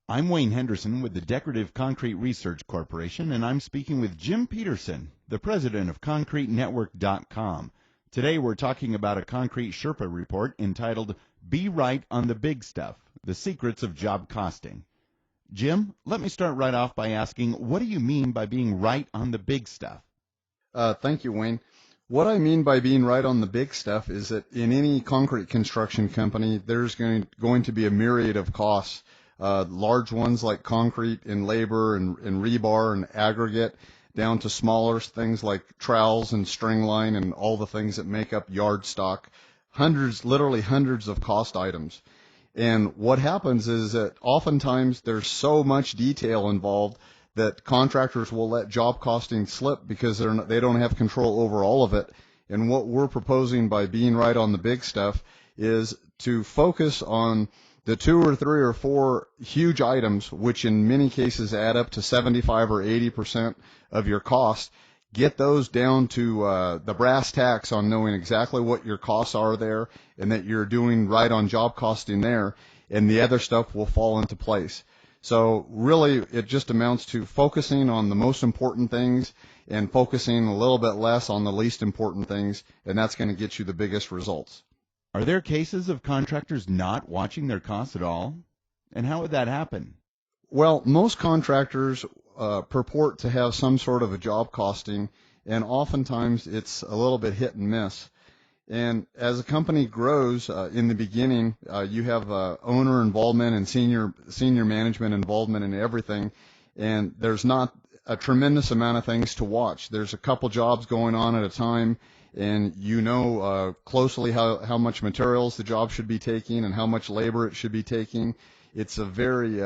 I'm Wayne Henderson with the Decorative Concrete Research Corporation, and I'm speaking with Jim Peterson, the president of ConcreteNetwork.com. Today we're talking about a Concrete Sherpa report entitled Be Right on the Big Stuff, The Secrets of Job Costing. Jim, let me start right off by asking, what do you mean by being right on the big stuff? Thank you, Wayne. What I mean by being right on the big stuff is that in any concrete construction company, there's going to be a myriad of costs. Large ones like concrete and labor and rebar and aggregate, down to smaller things like trowels and string line and all the things that make up yard stock. Literally hundreds of cost items. And what happens is that oftentimes there's so much detail involved that contractors will let job costing slip because they don't have control over all of it. And what we're proposing by being right on the big stuff is to focus on the 2 or 3 or 4 huge items, which in many cases add up to 75 or 80% of your cost. Get those down to the brass tacks on knowing exactly what your costs are there and that you're doing right on job costing there, and the other stuff will fall into place. So really, it just amounts to focusing on the most important things and focusing a little bit less on the least important things, and that's going to get you the biggest results. Are there cases of contractors not watching their costs at all? And how would that happen? Well, most contractors purport to have some sort of a job costing, and oftentimes it's a little bit hit and miss. And as a company grows, in the beginning, you have owner involvement and senior management involvement in everything, and there's not a tremendous amount of things to watch. There's a couple jobs going on at a time, and you know closely how much materials the job should be taking and how much labor it should be taking. It's a very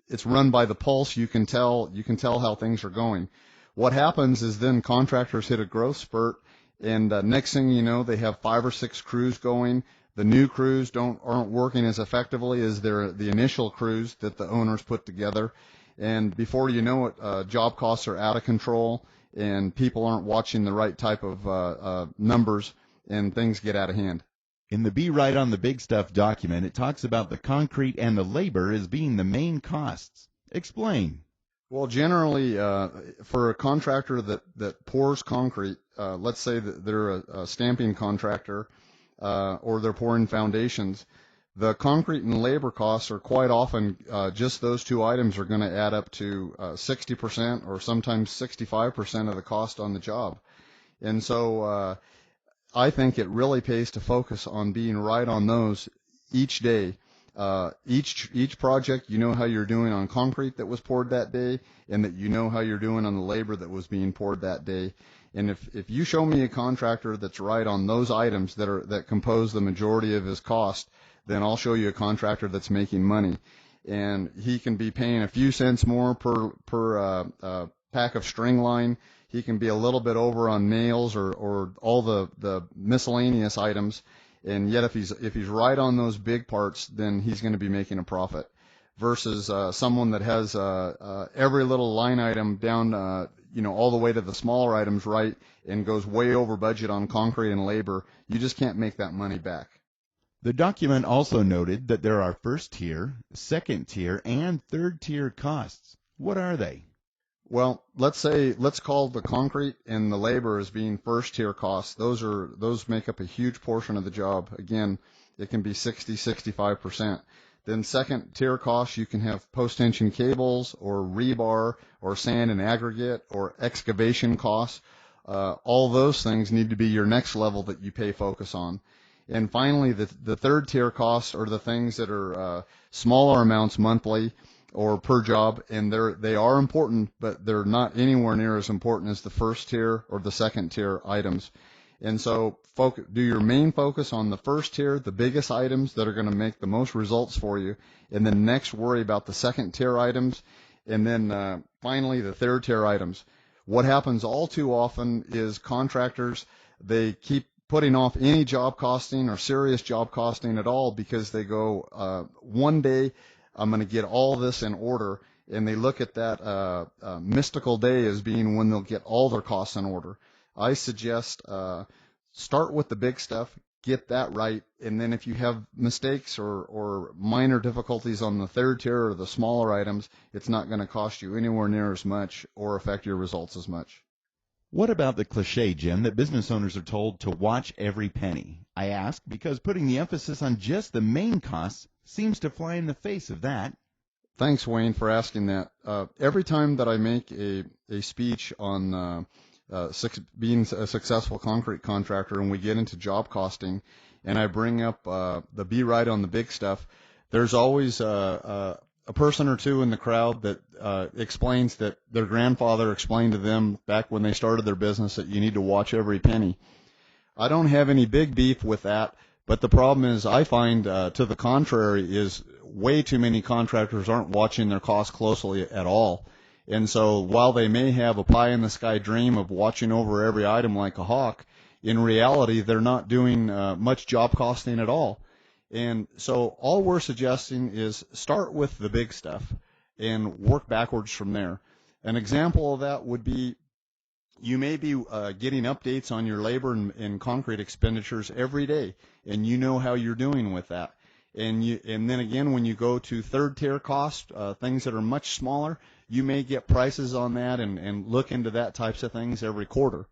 it's run by the pulse. You can tell how things are going. What happens is then contractors hit a growth spurt, and next thing you know, they have 5 or 6 crews going. The new crews aren't working as effectively as the initial crews that the owners put together. And before you know it, job costs are out of control, and people aren't watching the right type of numbers, and things get out of hand. In the Be Right on the Big Stuff document, it talks about the concrete and the labor as being the main costs. Explain. Well, generally, for a contractor that pours concrete, let's say that they're a stamping contractor, or they're pouring foundations, the concrete and labor costs are quite often, just those 2 items are going to add up to 60% or sometimes 65% of the cost on the job. And so I think it really pays to focus on being right on those each day. Each project, you know how you're doing on concrete that was poured that day, and that you know how you're doing on the labor that was being poured that day. And if you show me a contractor that's right on those items that compose the majority of his cost, then I'll show you a contractor that's making money. And he can be paying a few cents more per pack of string line. He can be a little bit over on nails or all the miscellaneous items. And yet if he's right on those big parts, then he's going to be making a profit. Versus someone that has every little line item down, all the way to the smaller items right, and goes way over budget on concrete and labor, you just can't make that money back. The document also noted that there are first tier, second tier, and third tier costs. What are they? Well, let's call the concrete and the labor as being first tier costs. Those make up a huge portion of the job. Again, it can be 65%. Then second tier costs, you can have post-tension cables or rebar or sand and aggregate or excavation costs. All those things need to be your next level that you pay focus on. And finally, the third tier costs are the things that are smaller amounts monthly or per job, and they are important, but they're not anywhere near as important as the first tier or the second tier items. And so do your main focus on the first tier, the biggest items that are going to make the most results for you, and then next worry about the second tier items, and then finally the third tier items. What happens all too often is contractors, they keep putting off any job costing or serious job costing at all because they go, one day I'm going to get all this in order, and they look at that mystical day as being when they'll get all their costs in order. I suggest start with the big stuff, get that right. And then if you have mistakes or minor difficulties on the third tier or the smaller items, it's not going to cost you anywhere near as much or affect your results as much. What about the cliche, Jim, that business owners are told to watch every penny? I ask because putting the emphasis on just the main costs seems to fly in the face of that. Thanks, Wayne, for asking that. Every time that I make a speech on being a successful concrete contractor and we get into job costing and I bring up the be right on the big stuff, there's always a person or two in the crowd that explains that their grandfather explained to them back when they started their business that you need to watch every penny. I don't have any big beef with that, but the problem is I find to the contrary is way too many contractors aren't watching their costs closely at all. And so while they may have a pie-in-the-sky dream of watching over every item like a hawk, in reality they're not doing much job costing at all. And so all we're suggesting is start with the big stuff and work backwards from there. An example of that would be you may be getting updates on your labor and concrete expenditures every day, and you know how you're doing with that. And then again, when you go to third tier costs, things that are much smaller, you may get prices on that and look into that types of things every quarter.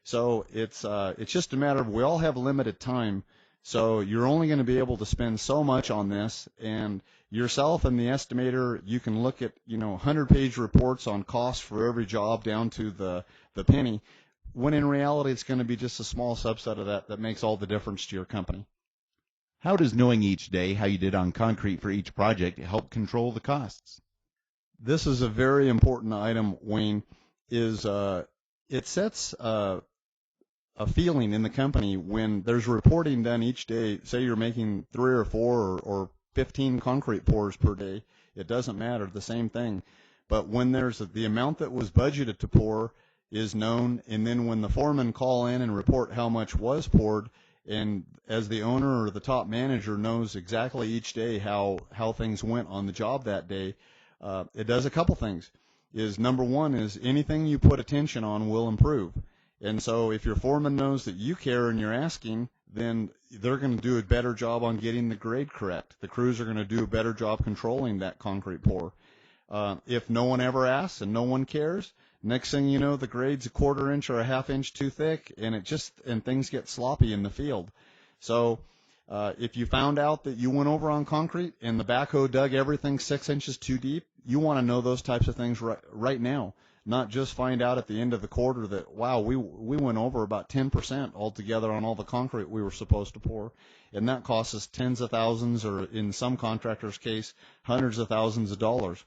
So it's just a matter of we all have limited time. So you're only going to be able to spend so much on this, and yourself and the estimator, you can look at 100-page reports on costs for every job down to the penny, when in reality it's going to be just a small subset of that makes all the difference to your company. How does knowing each day how you did on concrete for each project help control the costs? This is a very important item, Wayne, is it sets a feeling in the company when there's reporting done each day. Say you're making 3 or 4 or 15 concrete pours per day, it doesn't matter, the same thing. But when there's the amount that was budgeted to pour is known, and then when the foreman call in and report how much was poured, and as the owner or the top manager knows exactly each day how things went on the job that day, it does a couple things. Number one is anything you put attention on will improve. And so if your foreman knows that you care and you're asking, then they're going to do a better job on getting the grade correct. The crews are going to do a better job controlling that concrete pour. If no one ever asks and no one cares, next thing you know, the grade's a 1/4 inch or a 1/2 inch too thick, and things get sloppy in the field. So if you found out that you went over on concrete and the backhoe dug everything 6 inches too deep, you want to know those types of things right now. Not just find out at the end of the quarter that, wow, we went over about 10% altogether on all the concrete we were supposed to pour, and that costs us tens of thousands, or in some contractors' case, hundreds of thousands of dollars.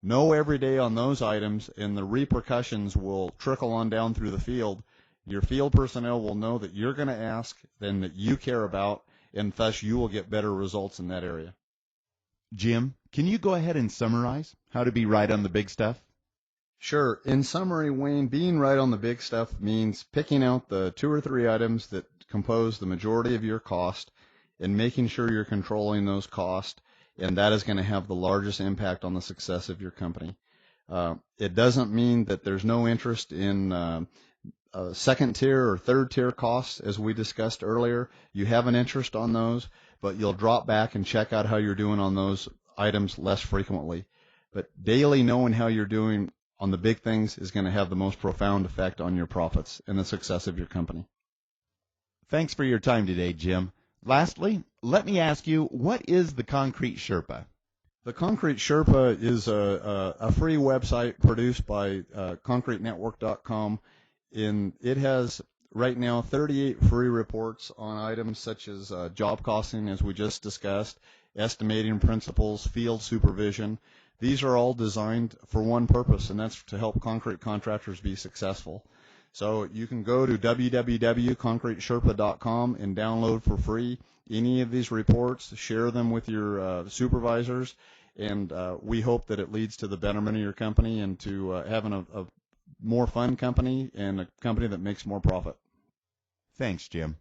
Know every day on those items, and the repercussions will trickle on down through the field. Your field personnel will know that you're going to ask, then that you care about, and thus you will get better results in that area. Jim, can you go ahead and summarize how to be right on the big stuff? Sure. In summary, Wayne, being right on the big stuff means picking out the 2 or 3 items that compose the majority of your cost and making sure you're controlling those costs, and that is going to have the largest impact on the success of your company. It doesn't mean that there's no interest in second tier or third tier costs, as we discussed earlier. You have an interest on those, but you'll drop back and check out how you're doing on those items less frequently. But daily knowing how you're doing on the big things is going to have the most profound effect on your profits and the success of your company. Thanks for your time today, Jim. Lastly, let me ask you, what is the Concrete Sherpa? The Concrete Sherpa is a free website produced by ConcreteNetwork.com. It has right now 38 free reports on items such as job costing, as we just discussed, estimating principles, field supervision. These are all designed for one purpose, and that's to help concrete contractors be successful. So you can go to www.concretesherpa.com and download for free any of these reports, share them with your supervisors, and we hope that it leads to the betterment of your company and to having a more fun company and a company that makes more profit. Thanks, Jim.